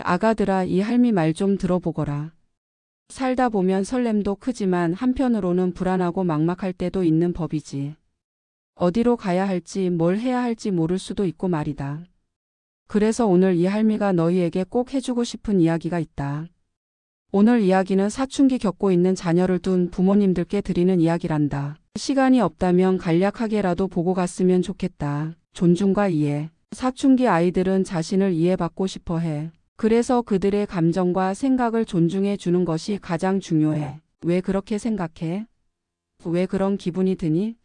아가들아, 이 할미 말 좀 들어보거라. 살다 보면 설렘도 크지만 한편으로는 불안하고 막막할 때도 있는 법이지. 어디로 가야 할지 뭘 해야 할지 모를 수도 있고 말이다. 그래서 오늘 이 할미가 너희에게 꼭 해주고 싶은 이야기가 있다. 오늘 이야기는 사춘기 겪고 있는 자녀를 둔 부모님들께 드리는 이야기란다. 시간이 없다면 간략하게라도 보고 갔으면 좋겠다. 존중과 이해. 사춘기 아이들은 자신을 이해받고 싶어 해. 그래서 그들의 감정과 생각을 존중해 주는 것이 가장 중요해. 왜 그렇게 생각해? 왜 그런 기분이 드니?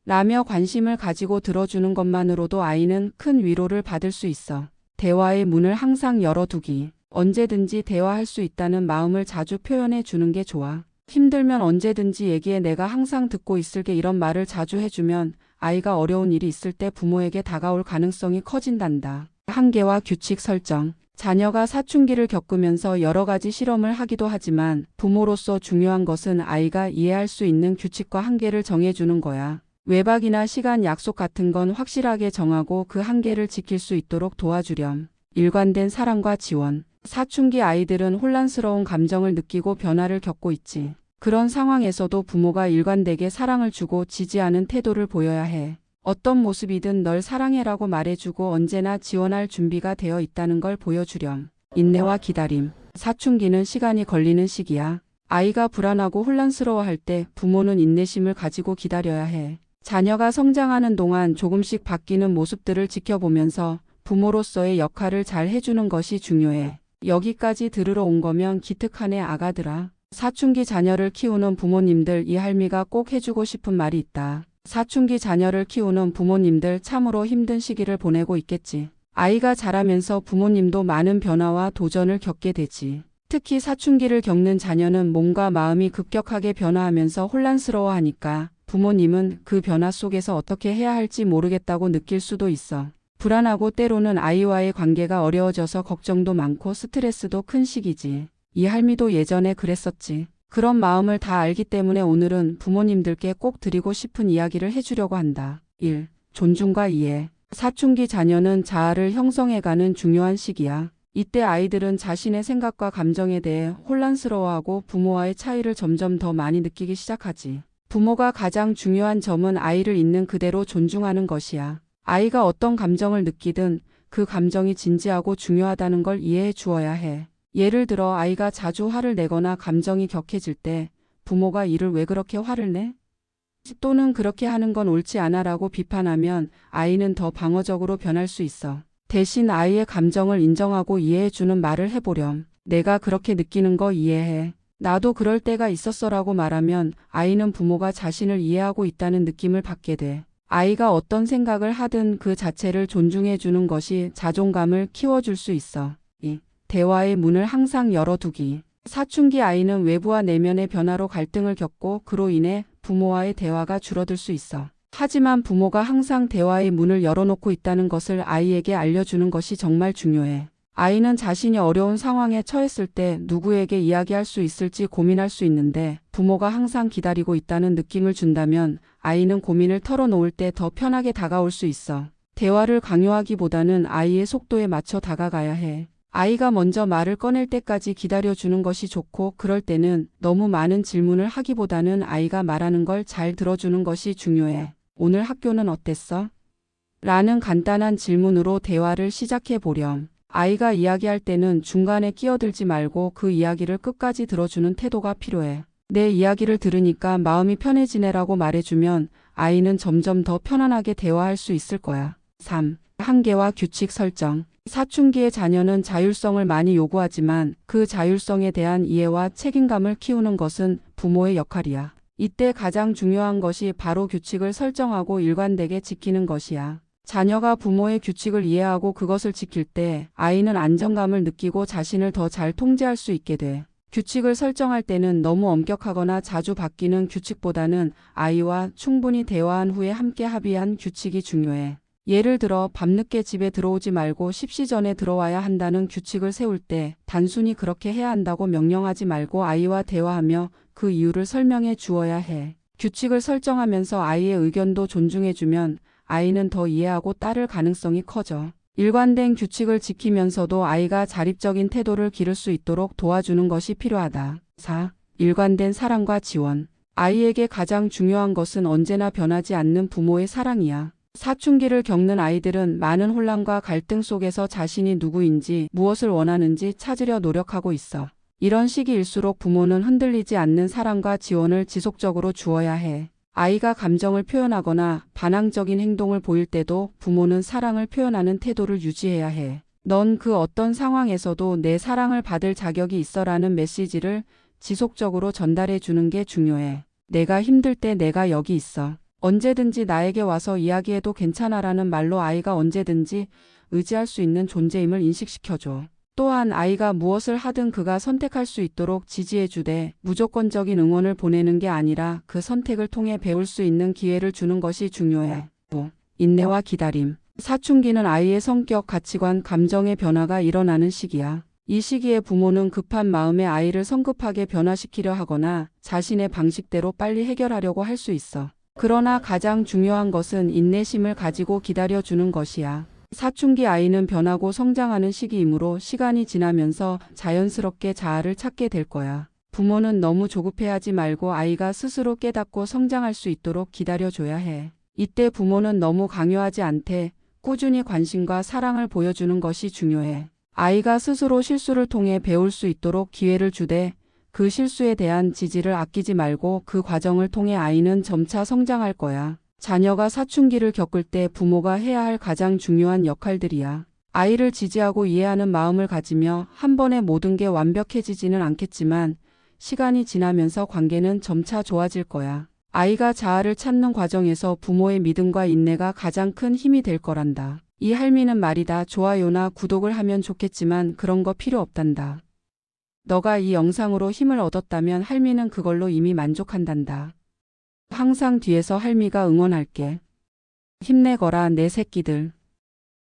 라며 관심을 가지고 들어주는 것만으로도 아이는 큰 위로를 받을 수 있어. 대화의 문을 항상 열어두기. 언제든지 대화할 수 있다는 마음을 자주 표현해 주는 게 좋아. 힘들면 언제든지 얘기해, 내가 항상 듣고 있을게, 이런 말을 자주 해주면 아이가 어려운 일이 있을 때 부모에게 다가올 가능성이 커진단다. 한계와 규칙 설정. 자녀가 사춘기를 겪으면서 여러 가지 실험을 하기도 하지만 부모로서 중요한 것은 아이가 이해할 수 있는 규칙과 한계를 정해주는 거야. 외박이나 시간 약속 같은 건 확실하게 정하고 그 한계를 지킬 수 있도록 도와주렴. 일관된 사랑과 지원. 사춘기 아이들은 혼란스러운 감정을 느끼고 변화를 겪고 있지. 그런 상황에서도 부모가 일관되게 사랑을 주고 지지하는 태도를 보여야 해. 어떤 모습이든 널 사랑해라고 말해주고 언제나 지원할 준비가 되어 있다는 걸 보여주렴. 인내와 기다림. 사춘기는 시간이 걸리는 시기야. 아이가 불안하고 혼란스러워할 때 부모는 인내심을 가지고 기다려야 해. 자녀가 성장하는 동안 조금씩 바뀌는 모습들을 지켜보면서 부모로서의 역할을 잘 해주는 것이 중요해. 여기까지 들으러 온 거면 기특하네 아가들아. 사춘기 자녀를 키우는 부모님들, 이 할미가 꼭 해주고 싶은 말이 있다. 사춘기 자녀를 키우는 부모님들, 참으로 힘든 시기를 보내고 있겠지. 아이가 자라면서 부모님도 많은 변화와 도전을 겪게 되지. 특히 사춘기를 겪는 자녀는 몸과 마음이 급격하게 변화하면서 혼란스러워하니까 부모님은 그 변화 속에서 어떻게 해야 할지 모르겠다고 느낄 수도 있어. 불안하고 때로는 아이와의 관계가 어려워져서 걱정도 많고 스트레스도 큰 시기지. 이 할미도 예전에 그랬었지. 그런 마음을 다 알기 때문에 오늘은 부모님들께 꼭 드리고 싶은 이야기를 해주려고 한다. 1. 존중과 이해. 사춘기 자녀는 자아를 형성해가는 중요한 시기야. 이때 아이들은 자신의 생각과 감정에 대해 혼란스러워하고 부모와의 차이를 점점 더 많이 느끼기 시작하지. 부모가 가장 중요한 점은 아이를 있는 그대로 존중하는 것이야. 아이가 어떤 감정을 느끼든 그 감정이 진지하고 중요하다는 걸 이해해 주어야 해. 예를 들어 아이가 자주 화를 내거나 감정이 격해질 때 부모가 이를 왜 그렇게 화를 내? 또는 그렇게 하는 건 옳지 않아라고 비판하면 아이는 더 방어적으로 변할 수 있어. 대신 아이의 감정을 인정하고 이해해 주는 말을 해보렴. 내가 그렇게 느끼는 거 이해해. 나도 그럴 때가 있었어라고 말하면 아이는 부모가 자신을 이해하고 있다는 느낌을 받게 돼. 아이가 어떤 생각을 하든 그 자체를 존중해 주는 것이 자존감을 키워줄 수 있어. 2. 대화의 문을 항상 열어두기. 사춘기 아이는 외부와 내면의 변화로 갈등을 겪고 그로 인해 부모와의 대화가 줄어들 수 있어. 하지만 부모가 항상 대화의 문을 열어놓고 있다는 것을 아이에게 알려주는 것이 정말 중요해. 아이는 자신이 어려운 상황에 처했을 때 누구에게 이야기할 수 있을지 고민할 수 있는데 부모가 항상 기다리고 있다는 느낌을 준다면 아이는 고민을 털어놓을 때 더 편하게 다가올 수 있어. 대화를 강요하기보다는 아이의 속도에 맞춰 다가가야 해. 아이가 먼저 말을 꺼낼 때까지 기다려주는 것이 좋고, 그럴 때는 너무 많은 질문을 하기보다는 아이가 말하는 걸 잘 들어주는 것이 중요해. 오늘 학교는 어땠어? 라는 간단한 질문으로 대화를 시작해 보렴. 아이가 이야기할 때는 중간에 끼어들지 말고 그 이야기를 끝까지 들어주는 태도가 필요해. 내 이야기를 들으니까 마음이 편해지네라고 말해주면 아이는 점점 더 편안하게 대화할 수 있을 거야. 3. 한계와 규칙 설정. 사춘기의 자녀는 자율성을 많이 요구하지만 그 자율성에 대한 이해와 책임감을 키우는 것은 부모의 역할이야. 이때 가장 중요한 것이 바로 규칙을 설정하고 일관되게 지키는 것이야. 자녀가 부모의 규칙을 이해하고 그것을 지킬 때 아이는 안정감을 느끼고 자신을 더 잘 통제할 수 있게 돼. 규칙을 설정할 때는 너무 엄격하거나 자주 바뀌는 규칙보다는 아이와 충분히 대화한 후에 함께 합의한 규칙이 중요해. 예를 들어 밤늦게 집에 들어오지 말고 10시 전에 들어와야 한다는 규칙을 세울 때 단순히 그렇게 해야 한다고 명령하지 말고 아이와 대화하며 그 이유를 설명해 주어야 해. 규칙을 설정하면서 아이의 의견도 존중해주면 아이는 더 이해하고 따를 가능성이 커져. 일관된 규칙을 지키면서도 아이가 자립적인 태도를 기를 수 있도록 도와주는 것이 필요하다. 4. 일관된 사랑과 지원. 아이에게 가장 중요한 것은 언제나 변하지 않는 부모의 사랑이야. 사춘기를 겪는 아이들은 많은 혼란과 갈등 속에서 자신이 누구인지 무엇을 원하는지 찾으려 노력하고 있어. 이런 시기일수록 부모는 흔들리지 않는 사랑과 지원을 지속적으로 주어야 해. 아이가 감정을 표현하거나 반항적인 행동을 보일 때도 부모는 사랑을 표현하는 태도를 유지해야 해. 넌 그 어떤 상황에서도 내 사랑을 받을 자격이 있어라는 메시지를 지속적으로 전달해 주는 게 중요해. 내가 힘들 때 내가 여기 있어. 언제든지 나에게 와서 이야기해도 괜찮아라는 말로 아이가 언제든지 의지할 수 있는 존재임을 인식시켜줘. 또한 아이가 무엇을 하든 그가 선택할 수 있도록 지지해주되 무조건적인 응원을 보내는 게 아니라 그 선택을 통해 배울 수 있는 기회를 주는 것이 중요해. 5. 인내와 기다림. 사춘기는 아이의 성격, 가치관, 감정의 변화가 일어나는 시기야. 이 시기에 부모는 급한 마음에 아이를 성급하게 변화시키려 하거나 자신의 방식대로 빨리 해결하려고 할 수 있어. 그러나 가장 중요한 것은 인내심을 가지고 기다려주는 것이야. 사춘기 아이는 변하고 성장하는 시기이므로 시간이 지나면서 자연스럽게 자아를 찾게 될 거야. 부모는 너무 조급해하지 말고 아이가 스스로 깨닫고 성장할 수 있도록 기다려줘야 해. 이때 부모는 너무 강요하지 않되 꾸준히 관심과 사랑을 보여주는 것이 중요해. 아이가 스스로 실수를 통해 배울 수 있도록 기회를 주되 그 실수에 대한 지지를 아끼지 말고 그 과정을 통해 아이는 점차 성장할 거야. 자녀가 사춘기를 겪을 때 부모가 해야 할 가장 중요한 역할들이야. 아이를 지지하고 이해하는 마음을 가지며 한 번에 모든 게 완벽해지지는 않겠지만 시간이 지나면서 관계는 점차 좋아질 거야. 아이가 자아를 찾는 과정에서 부모의 믿음과 인내가 가장 큰 힘이 될 거란다. 이 할미는 말이다. 좋아요나 구독을 하면 좋겠지만 그런 거 필요 없단다. 너가 이 영상으로 힘을 얻었다면 할미는 그걸로 이미 만족한단다. 항상 뒤에서 할미가 응원할게. 힘내거라 내 새끼들.